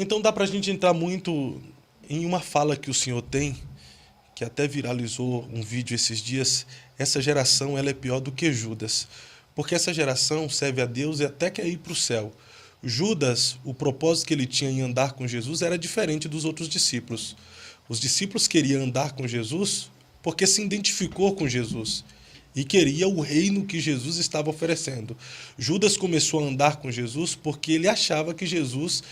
Então dá para a gente entrar muito em uma fala que o senhor tem, que até viralizou um vídeo esses dias. Essa geração ela é pior do que Judas, porque essa geração serve a Deus e até quer ir para o céu. Judas, o propósito que ele tinha em andar com Jesus era diferente dos outros discípulos. Os discípulos queriam andar com Jesus porque se identificou com Jesus e queria o reino que Jesus estava oferecendo. Judas começou a andar com Jesus porque ele achava que Jesus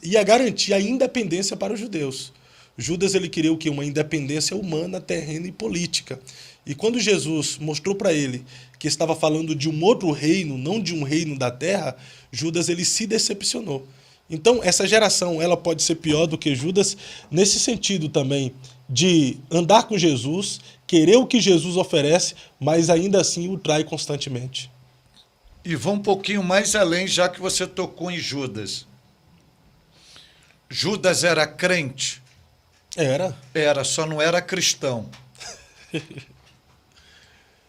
ia garantir a independência para os judeus. Judas ele queria o quê? Uma independência humana, terrena e política. E quando Jesus mostrou para ele que estava falando de um outro reino, não de um reino da terra, Judas ele se decepcionou. Então, essa geração ela pode ser pior do que Judas nesse sentido também, de andar com Jesus, querer o que Jesus oferece, mas ainda assim o trai constantemente. E vou um pouquinho mais além, já que você tocou em Judas. Judas era crente? Era. Era, só não era cristão.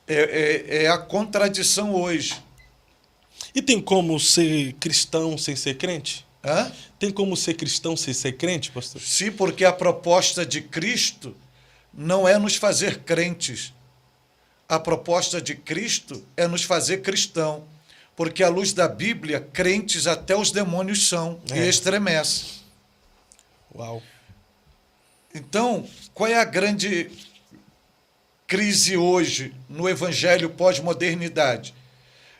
É a contradição hoje. E tem como ser cristão sem ser crente? Hã? Tem como ser cristão sem ser crente, pastor? Sim, porque a proposta de Cristo não é nos fazer crentes. A proposta de Cristo é nos fazer cristão. Porque, à luz da Bíblia, crentes até os demônios são e estremecem. Uau. Então, qual é a grande crise hoje no evangelho pós-modernidade?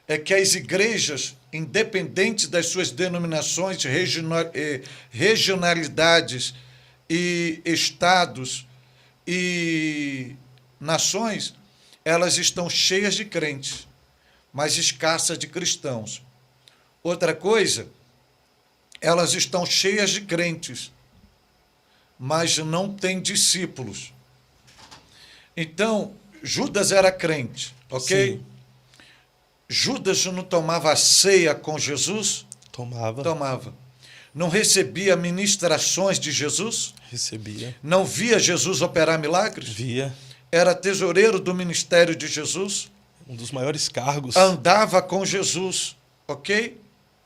É que as igrejas, independente das suas denominações, regionalidades e estados e nações, elas estão cheias de crentes, mas escassas de cristãos. Outra coisa, elas estão cheias de crentes, mas não têm discípulos. Então, Judas era crente, ok? Sim. Judas não tomava ceia com Jesus? Tomava. Tomava. Não recebia ministrações de Jesus? Recebia. Não via Jesus operar milagres? Via. Era tesoureiro do ministério de Jesus? Um dos maiores cargos. Andava com Jesus, ok?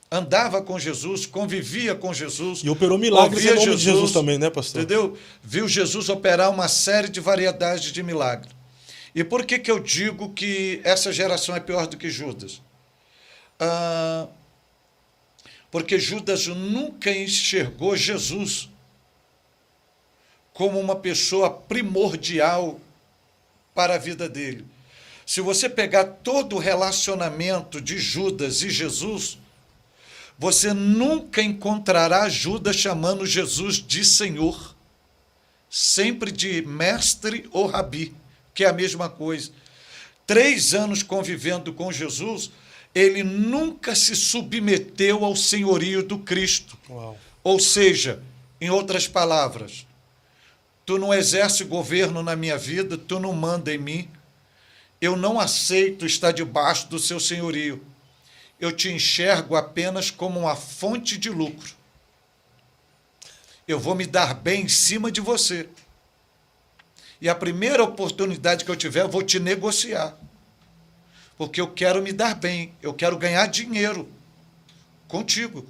Andava com Jesus, convivia com Jesus. E operou milagres em nome Jesus, de Jesus também, né, pastor? Entendeu? Viu Jesus operar uma série de variedades de milagres. E por que eu digo que essa geração é pior do que Judas? Porque Judas nunca enxergou Jesus como uma pessoa primordial para a vida dele. Se você pegar todo o relacionamento de Judas e Jesus, você nunca encontrará Judas chamando Jesus de Senhor, sempre de mestre ou rabi, que é a mesma coisa. 3 anos convivendo com Jesus, ele nunca se submeteu ao senhorio do Cristo. Uau. Ou seja, em outras palavras, tu não exerce governo na minha vida, tu não manda em mim, eu não aceito estar debaixo do seu senhorio. Eu te enxergo apenas como uma fonte de lucro. Eu vou me dar bem em cima de você. E a primeira oportunidade que eu tiver, eu vou te negociar. Porque eu quero me dar bem, eu quero ganhar dinheiro contigo.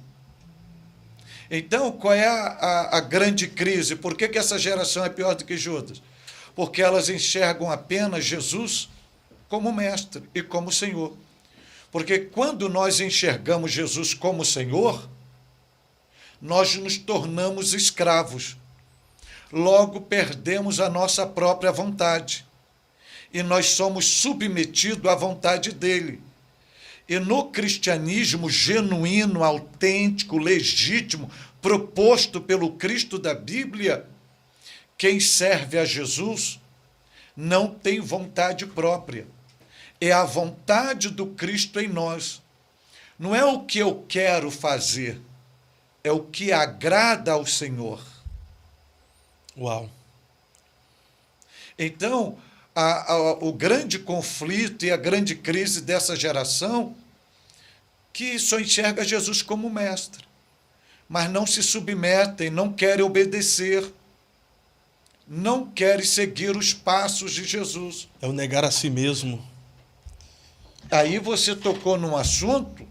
Então, qual é a grande crise? Por que essa geração é pior do que Judas? Porque elas enxergam apenas Jesus como mestre e como Senhor. Porque quando nós enxergamos Jesus como Senhor, nós nos tornamos escravos. Logo, perdemos a nossa própria vontade. E nós somos submetidos à vontade dele. E no cristianismo genuíno, autêntico, legítimo, proposto pelo Cristo da Bíblia, quem serve a Jesus não tem vontade própria. É a vontade do Cristo em nós. Não é o que eu quero fazer, é o que agrada ao Senhor. Uau. Então, o grande conflito e a grande crise dessa geração, que só enxerga Jesus como mestre, mas não se submetem, não querem obedecer, não querem seguir os passos de Jesus. É o negar a si mesmo. Aí você tocou num assunto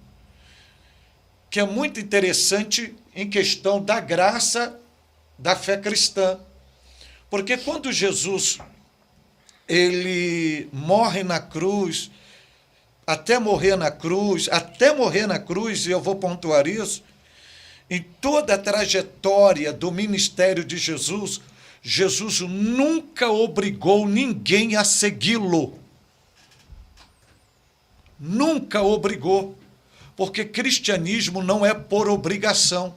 que é muito interessante em questão da graça da fé cristã. Porque quando Jesus ele morre na cruz, até morrer na cruz, e eu vou pontuar isso, em toda a trajetória do ministério de Jesus, Jesus nunca obrigou ninguém a segui-lo. Nunca obrigou. Porque cristianismo não é por obrigação.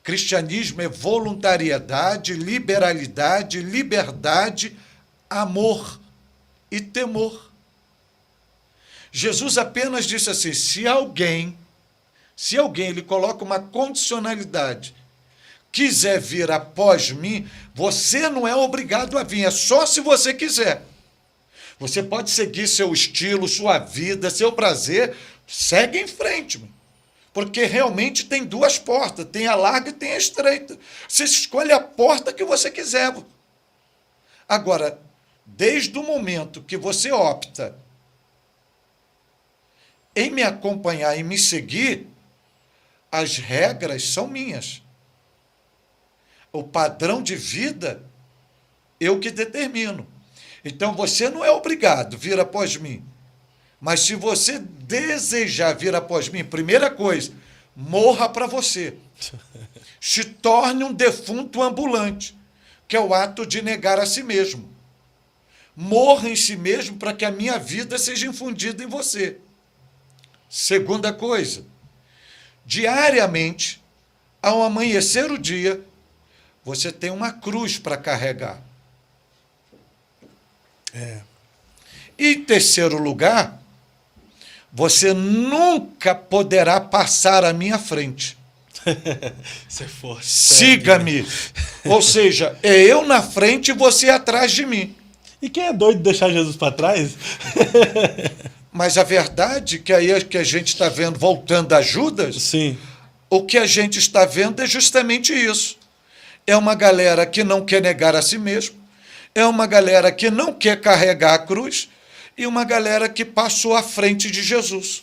Cristianismo é voluntariedade, liberalidade, liberdade, amor e temor. Jesus apenas disse assim, se alguém ele coloca uma condicionalidade, quiser vir após mim, você não é obrigado a vir, é só se você quiser. Você pode seguir seu estilo, sua vida, seu prazer, segue em frente, porque realmente tem duas portas, tem a larga e tem a estreita. Você escolhe a porta que você quiser. Agora, desde o momento que você opta em me acompanhar e me seguir, as regras são minhas. O padrão de vida, eu que determino. Então, você não é obrigado a vir após mim. Mas se você desejar vir após mim, primeira coisa, morra para você. Se torne um defunto ambulante, que é o ato de negar a si mesmo. Morra em si mesmo para que a minha vida seja infundida em você. Segunda coisa, diariamente, ao amanhecer o dia, você tem uma cruz para carregar. E em terceiro lugar, você nunca poderá passar à minha frente. Isso é forte. Siga-me. Ou seja, é eu na frente e você atrás de mim. E quem é doido de deixar Jesus para trás? Mas a verdade que aí é que a gente está vendo, voltando a Judas, sim, o que a gente está vendo é justamente isso. É uma galera que não quer negar a si mesmo, é uma galera que não quer carregar a cruz e uma galera que passou à frente de Jesus.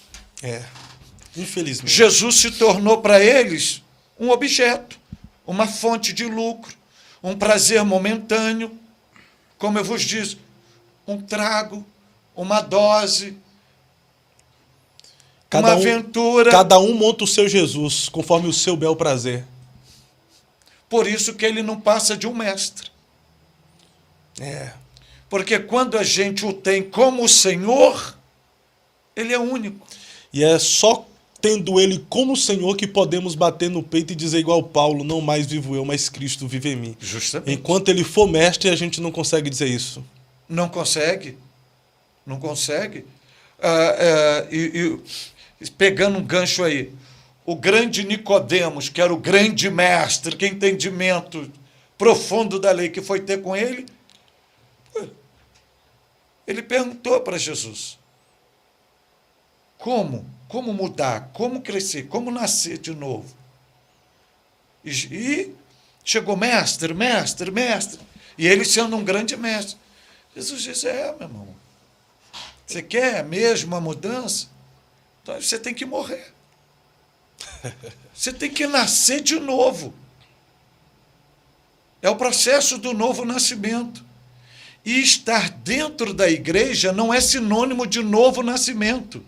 Infelizmente. Jesus se tornou para eles um objeto, uma fonte de lucro, um prazer momentâneo, como eu vos disse, um trago, uma dose, uma aventura. Cada um monta o seu Jesus, conforme o seu bel prazer. Por isso que ele não passa de um mestre. Porque quando a gente o tem como Senhor, ele é único. E é só tendo ele como Senhor que podemos bater no peito e dizer igual Paulo, não mais vivo eu, mas Cristo vive em mim. Justamente. Enquanto ele for mestre, a gente não consegue dizer isso. Não consegue. Não consegue. Pegando um gancho aí, o grande Nicodemos, que era o grande mestre, que entendimento profundo da lei que foi ter com ele, ele perguntou para Jesus, como mudar, como crescer, como nascer de novo? E chegou mestre, e ele sendo um grande mestre. Jesus disse, meu irmão, você quer mesmo a mudança? Então você tem que morrer. Você tem que nascer de novo. É o processo do novo nascimento. E estar dentro da igreja não é sinônimo de novo nascimento.